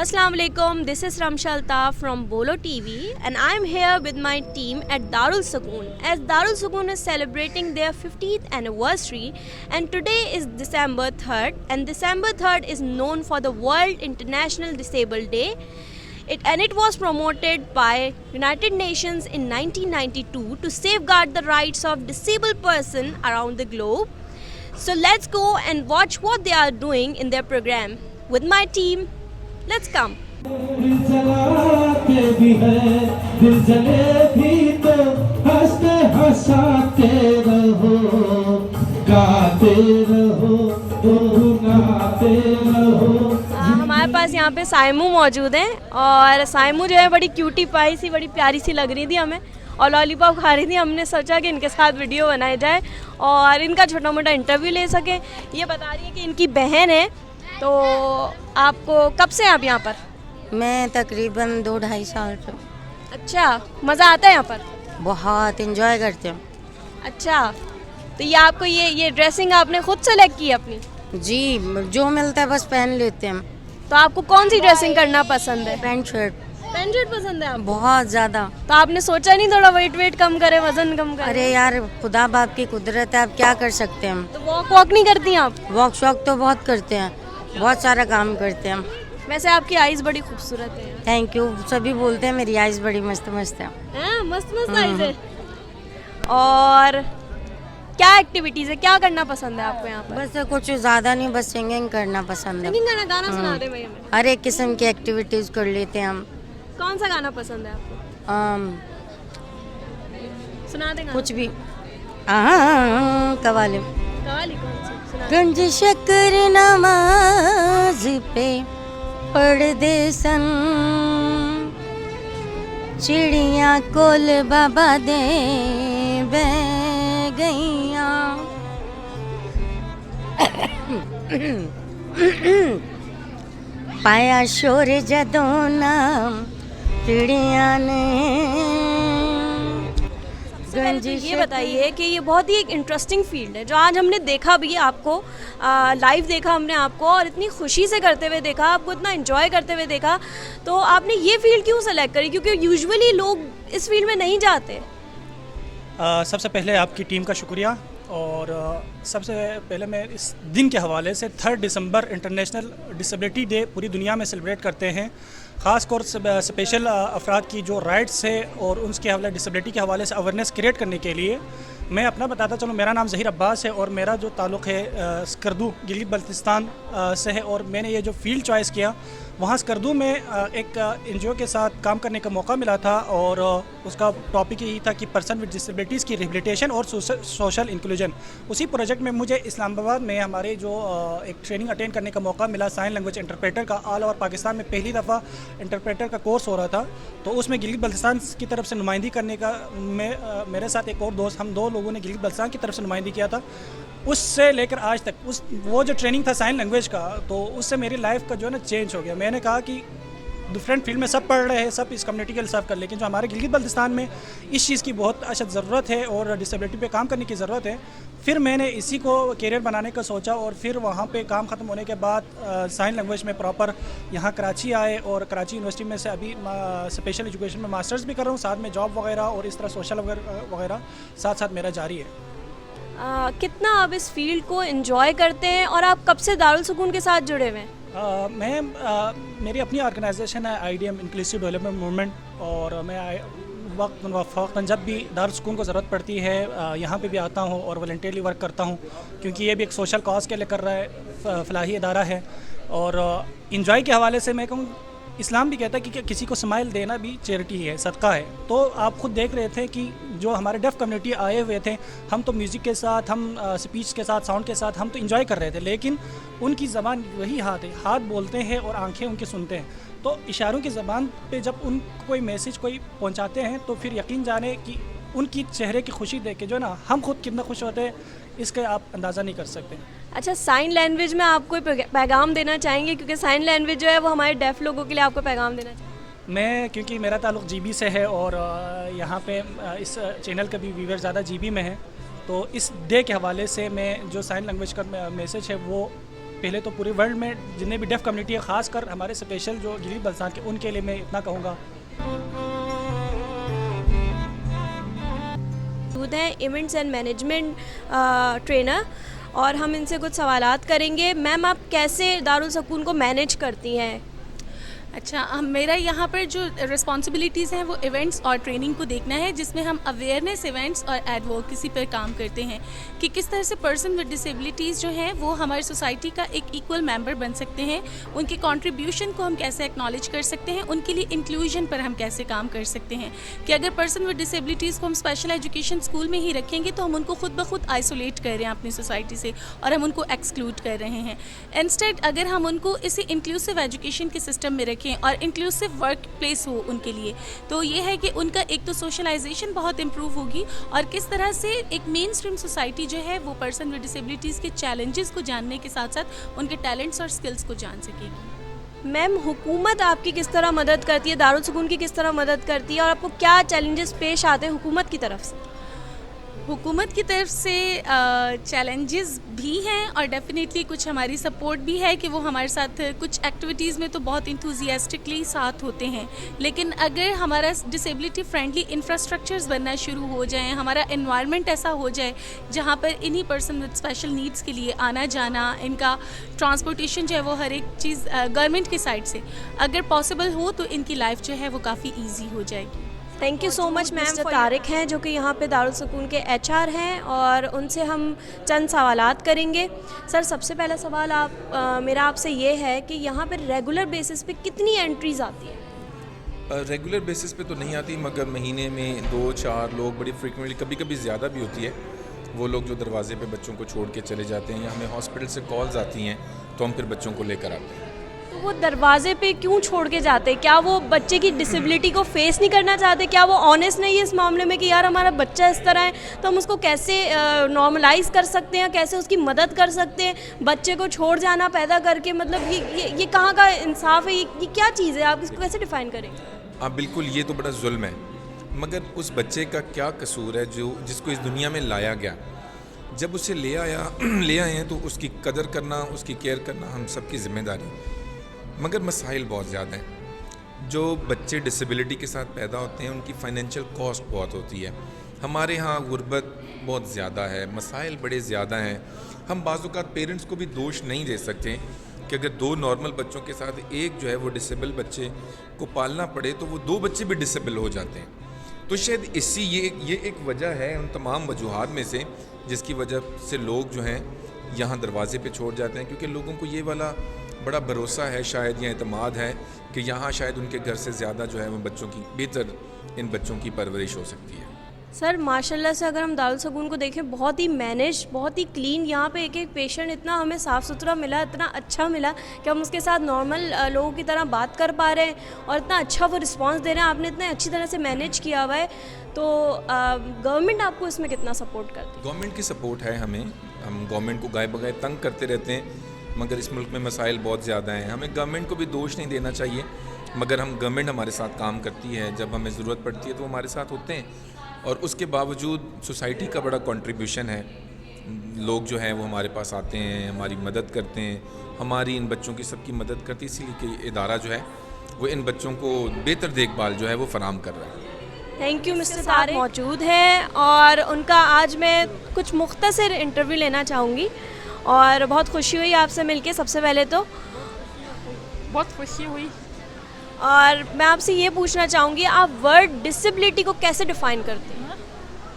Assalamu alaikum, this is Ramsha Altaf from Bolo TV and I am here with my team at Darul Sukoon as Darul Sukoon is celebrating their 50th anniversary and today is December 3rd and December 3rd is known for the World International Disabled Day. It was promoted by United Nations in 1992 to safeguard the rights of disabled persons around the globe. So let's go and watch what they are doing in their program. With my team, let's come. हमारे पास यहाँ पे साइमू मौजूद हैं और साइमू जो है बड़ी cutie pie सी बड़ी प्यारी सी लग रही थी हमें और लॉलीपॉप खा रही थी. हमने सोचा कि इनके साथ वीडियो बनाया जाए और इनका छोटा मोटा इंटरव्यू ले सकें. ये बता रही है कि इनकी बहन है. तो आपको कब से आप यहाँ पर? मैं तकरीबन 2-2.5 साल से. अच्छा, मज़ा आता है यहाँ पर? बहुत इंजॉय करते हैं. अच्छा, तो ये आपको ये ड्रेसिंग आपने खुद सेलेक्ट की अपनी? जी, जो मिलता है बस पहन लेते हैं. तो आपको कौन सी ड्रेसिंग करना पसंद है? Pant shirt. पैंट शर्ट पसंद है आपको? बहुत ज़्यादा. तो आपने सोचा नहीं थोड़ा वेट कम करे, वजन कम करे? अरे यार, खुदा बाप की कुदरत है, आप क्या कर सकते हैं. तो वॉक नहीं करती हैं आप? वॉक शॉक तो बहुत करते हैं, बहुत सारा काम करते हैं. वैसे आपकी आईज बड़ी खूबसूरत है. Thank you. सभी बोलते हैं मेरी आइज़ बड़ी मस्त मस्त है. मस्त आईज है. और क्या एक्टिविटीज़ है, क्या करना पसंद है आपको यहाँ पर? बस कुछ ज़्यादा नहीं, बस सिंगिंग करना पसंद है. सिंगिंग करना, गाना सुना दे भाई हमें. हर एक किस्म की एक्टिविटीज़ कर लेते हैं हम. कौन सा गाना पसंद है आपको? सुना दे गाना. कुछ भी. कवाली. कवाली कौन सी सुना? गंज शक्कर नमाज पे पढ़ दे सन, चिड़िया कोल बाबा दे बह गईया. पाया शोर जदों नाम चिड़िया ने. ये बताइए कि ये बहुत ही एक इंटरेस्टिंग फील्ड है जो आज हमने देखा भी आपको लाइव देखा हमने आपको और इतनी खुशी से करते हुए देखा, आपको इतना एंजॉय करते हुए देखा. तो आपने ये फील्ड क्यों सेलेक्ट करी? क्योंकि यूजुअली लोग इस फील्ड में नहीं जाते. सबसे पहले आपकी टीम का शुक्रिया और सबसे पहले मैं इस दिन के हवाले से 3 दिसंबर इंटरनेशनल डिसेबिलिटी डे पूरी दुनिया में सेलिब्रेट करते हैं. ख़ास तौर से स्पेशल अफराद की जो राइट्स है और उसके हवाले डिसेबिलिटी के हवाले से अवेयरनेस क्रिएट करने के लिए मैं अपना बताता चलूँ. मेरा नाम ज़हीर अब्बास है और मेरा जो ताल्लुक़ है स्कर्दू गिलगित बल्तिस्तान से है और मैंने ये जो फील्ड चॉइस किया वहाँ स्कर्दू में एक एनजीओ के साथ काम करने का मौका मिला था और उसका टॉपिक यही था कि पर्सन विद डिसेबिलिटीज़ की रिहेबिलिटेशन और सोशल इंक्लूजन. उसी प्रोजेक्ट में मुझे इस्लामाबाद में हमारे जो एक ट्रेनिंग अटेंड करने का मौका मिला साइन लैंग्वेज इंटरप्रेटर का. ऑल ओवर पाकिस्तान में पहली दफ़ा इंटरप्रेटर का कोर्स हो रहा था. तो उसमें गिलगित बल्तिस्तान की तरफ से नुमाइंदी करने का मेरे साथ एक और दोस्त, हम 2 लोगों ने गिलगित बल्तिस्तान की तरफ से नुमाइंदी किया था. उससे लेकर आज तक वो जो ट्रेनिंग था साइन लैंग्वेज का, तो उससे मेरी लाइफ का जो है ना चेंज हो गया. मैंने कहा कि डिफरेंट फील्ड में सब पढ़ रहे हैं, सब इस कम्युनिटी के लिए सर्व कर, लेकिन जो हमारे गिलगित बल्तिस्तान में इस चीज़ की बहुत अशद ज़रूरत है और डिसेबिलिटी पे काम करने की ज़रूरत है. फिर मैंने इसी को कैरियर बनाने का सोचा और फिर वहाँ पे काम ख़त्म होने के बाद साइन लैंग्वेज में प्रॉपर यहाँ कराची आए और कराची यूनिवर्सिटी में से अभी स्पेशल एजुकेशन में मास्टर्स भी कर रहा हूँ, साथ में जॉब वगैरह और इस तरह सोशल वगैरह साथ साथ मेरा जारी है. कितना आप इस फील्ड को एंजॉय करते हैं और आप कब से दारुल सुकून के साथ जुड़े हुए हैं? मेरी अपनी ऑर्गेनाइजेशन है IDM इंक्लूसिव डेवलपमेंट मूवमेंट और मैं वक्तन जब भी दारुल सुकून को ज़रूरत पड़ती है यहाँ पे भी आता हूँ और वॉलंटियरली वर्क करता हूँ क्योंकि ये भी एक सोशल कॉज के लिए कर रहा है, फलाही इदारा है. और इंजॉय के हवाले से मैं कहूँ इस्लाम भी कहता है कि किसी को स्माइल देना भी चैरिटी है, सदका है. तो आप खुद देख रहे थे कि जो हमारे डेफ कम्युनिटी आए हुए थे, हम तो म्यूज़िक के साथ, हम स्पीच के साथ, साउंड के साथ हम तो इंजॉय कर रहे थे, लेकिन उनकी ज़बान वही हाथ है, हाथ बोलते हैं और आंखें उनकी सुनते हैं. तो इशारों की ज़बान पे जब उनको कोई मैसेज कोई पहुंचाते हैं तो फिर यकीन जाने कि उनकी चेहरे की खुशी देख के जो ना हम खुद कितना खुश होते हैं इसका आप अंदाज़ा नहीं कर सकते. अच्छा, साइन लैंग्वेज में आप कोई पैगाम देना चाहेंगे? क्योंकि साइन लैंग्वेज जो है वो हमारे डेफ लोगों के लिए आपको पैगाम देना चाहिए. मैं क्योंकि मेरा ताल्लुक़ GB से है और यहाँ पे इस चैनल का भी व्यूअर ज़्यादा GB में है, तो इस डे के हवाले से मैं जो साइन लैंग्वेज का मैसेज है वो पहले तो पूरे वर्ल्ड में जितने भी डेफ कम्युनिटी है, ख़ास कर हमारे स्पेशल जो गिली बल्सार के, उनके लिए मैं इतना कहूँगा। हैं इवेंट्स एंड मैनेजमेंट ट्रेनर, और हम इनसे कुछ सवालात करेंगे। मैम, आप कैसे दारुल सुकून को मैनेज करती हैं? अच्छा, मेरा यहाँ पर जो रिस्पॉन्सिबिलिटीज़ हैं वो इवेंट्स और ट्रेनिंग को देखना है, जिसमें हम अवेयरनेस इवेंट्स और एडवोकेसी पर काम करते हैं कि किस तरह से पर्सन विद डिसेबिलिटीज़ जो हैं वो हमारी सोसाइटी का एक इक्वल मेंबर बन सकते हैं, उनके कंट्रीब्यूशन को हम कैसे एक्नॉलेज कर सकते हैं, उनके लिए इंक्लूजन पर हम कैसे काम कर सकते हैं कि अगर पर्सन विद डिसेबिलिटीज़ को हम स्पेशल एजुकेशन स्कूल में ही रखेंगे तो हम उनको खुद ब खुद आइसोलेट कर रहे हैं अपनी सोसाइटी से और हम उनको एक्सक्लूड कर रहे हैं। इंस्टेड अगर हम उनको इसी इंक्लूसिव एजुकेशन के सिस्टम में रखें और इंक्लूसिव वर्क प्लेस हो उनके लिए, तो ये है कि उनका एक तो सोशलाइजेशन बहुत इम्प्रूव होगी और किस तरह से एक मेन स्ट्रीम सोसाइटी जो है वो पर्सन विद डिसेबिलिटीज़ के चैलेंजेस को जानने के साथ साथ उनके टैलेंट्स और स्किल्स को जान सकेगी। मैम, हुकूमत आपकी किस तरह मदद करती है, दारुल सुकून की किस तरह मदद करती है, और आपको क्या चैलेंजेस पेश आते हैं हुकूमत की तरफ से? हुकूमत की तरफ से चैलेंजेस भी हैं और डेफिनेटली कुछ हमारी सपोर्ट भी है कि वो हमारे साथ कुछ एक्टिविटीज़ में तो बहुत इंथुजियास्टिकली साथ होते हैं, लेकिन अगर हमारा डिसेबिलिटी फ्रेंडली इंफ्रास्ट्रक्चर्स बनना शुरू हो जाएं, हमारा एनवायरनमेंट ऐसा हो जाए जहाँ पर इन्हीं पर्सन विद स्पेशल नीड्स के लिए आना जाना, इनका ट्रांसपोर्टेशन जो है वो हर एक चीज़ गवर्नमेंट की साइड से अगर पॉसिबल हो तो इनकी लाइफ जो है वो काफ़ी ईजी हो जाएगी। Thank you so much ma'am. Tariq हैं जो कि यहाँ पे दारुल सुकून के एचआर हैं और उनसे हम चंद सवालात करेंगे। सर, सबसे पहला सवाल मेरा आपसे ये है कि यहाँ पे रेगुलर बेसिस पे कितनी एंट्रीज़ आती हैं? रेगुलर बेसिस पे तो नहीं आती, मगर महीने में 2-4 लोग बड़ी फ्रिक्वेंटली, कभी कभी ज़्यादा भी होती है, वो लोग जो दरवाजे पे बच्चों को छोड़ के चले जाते हैं या हमें हॉस्पिटल से कॉल्स आती हैं तो हम फिर बच्चों को लेकर आते हैं। तो वो दरवाजे पे क्यों छोड़ के जाते हैं? क्या वो बच्चे की डिसेबिलिटी को फेस नहीं करना चाहते? क्या वो ऑनेस्ट नहीं है इस मामले में कि यार हमारा बच्चा इस तरह है तो हम उसको कैसे नॉर्मलाइज कर सकते हैं, कैसे उसकी मदद कर सकते हैं? बच्चे को छोड़ जाना पैदा करके, मतलब ये कहाँ का इंसाफ है? ये क्या चीज़ है? आप इसको कैसे डिफ़ाइन करेंगे? हाँ बिल्कुल, ये तो बड़ा जुल्म है, मगर उस बच्चे का क्या कसूर है जिसको इस दुनिया में लाया गया? जब उसे ले आए हैं तो उसकी कदर करना, उसकी केयर करना हम सबकी ज़िम्मेदारी। मगर मसाइल बहुत ज़्यादा हैं। जो बच्चे डिसेबिलिटी के साथ पैदा होते हैं उनकी फ़ाइनेंशियल कॉस्ट बहुत होती है। हमारे यहाँ गुर्बत बहुत ज़्यादा है, मसाइल बड़े ज़्यादा हैं। हम बाज़ औक़ात पेरेंट्स को भी दोष नहीं दे सकते कि अगर 2 नॉर्मल बच्चों के साथ एक जो है वो डिसेबल बच्चे को पालना पड़े तो वो 2 बच्चे भी डिसेबल हो जाते हैं। तो शायद ये एक वजह है उन तमाम वजूहात में से जिसकी वजह से लोग जो हैं यहाँ दरवाजे पे छोड़ जाते हैं, क्योंकि लोगों को ये वाला बड़ा भरोसा है शायद या एतमाद है कि यहाँ शायद उनके घर से ज़्यादा जो है वो बच्चों की बेहतर इन बच्चों की परवरिश हो सकती है। सर, माशाल्लाह से अगर हम दारुल सुकून को देखें, बहुत ही मैनेज, बहुत ही क्लीन, यहाँ पे एक पेशेंट इतना हमें साफ़ सुथरा मिला, इतना अच्छा मिला कि हम उसके साथ नॉर्मल लोगों की तरह बात कर पा रहे हैं और इतना अच्छा वो रिस्पांस दे रहे हैं। आपने इतने अच्छी तरह से मैनेज किया हुआ है, तो गवर्नमेंट आपको इसमें कितना सपोर्ट करती है? गवर्नमेंट की सपोर्ट है हमें। हम गवर्नमेंट को गाय बगाए तंग करते रहते हैं, मगर इस मुल्क में मसाइल बहुत ज़्यादा हैं। हमें गवर्नमेंट को भी दोष नहीं देना चाहिए, मगर गवर्नमेंट हमारे साथ काम करती है। जब हमें ज़रूरत पड़ती है तो वो हमारे साथ होते हैं, और उसके बावजूद सोसाइटी का बड़ा कंट्रीब्यूशन है। लोग जो हैं वो हमारे पास आते हैं, हमारी मदद करते हैं, हमारी इन बच्चों की सबकी मदद करती है, इसीलिए कि इदारा जो है वो इन बच्चों को बेहतर देखभाल जो है वो फराहम कर रहा है। थैंक यू मिस्टर तारिक मौजूद हैं और उनका आज मैं कुछ मुख्तसर इंटरव्यू लेना चाहूँगी और बहुत खुशी हुई आपसे मिलके। सबसे पहले तो बहुत खुशी हुई। और मैं आपसे ये पूछना चाहूँगी, आप वर्ड डिसेबिलिटी को कैसे डिफ़ाइन करते हैं?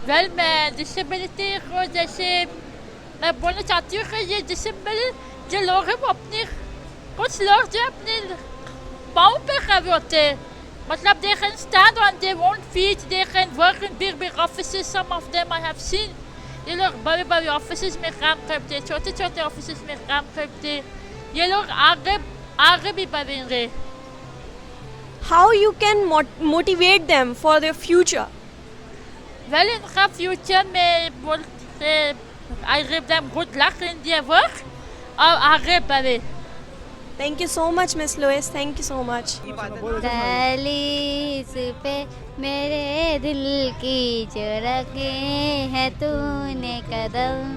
वेल, मैं डिसेबिलिटी को जैसे मैं बोलना चाहती हूँ कि ये डिसेबल जो लोग हैं वो अपने, कुछ लोग जो अपने पाँव पे खड़े होते हैं, मतलब they can stand on their own feet, they can work in big offices, some of them I have seen. ये लोग बड़े बड़े ऑफिसेज में काम करते हैं, छोटे छोटे ऑफिसेज में काम करते हैं। ये लोग आगे भी बढ़ेंगे। How you can motivate them for their future? Well, इनका फ्यूचर में बोलते I give them good luck in their work और आगे बढ़े। Thank you so much miss Louis, thank you so much. दहलीज पे मेरे दिल की जो रखे हैं तूने कदम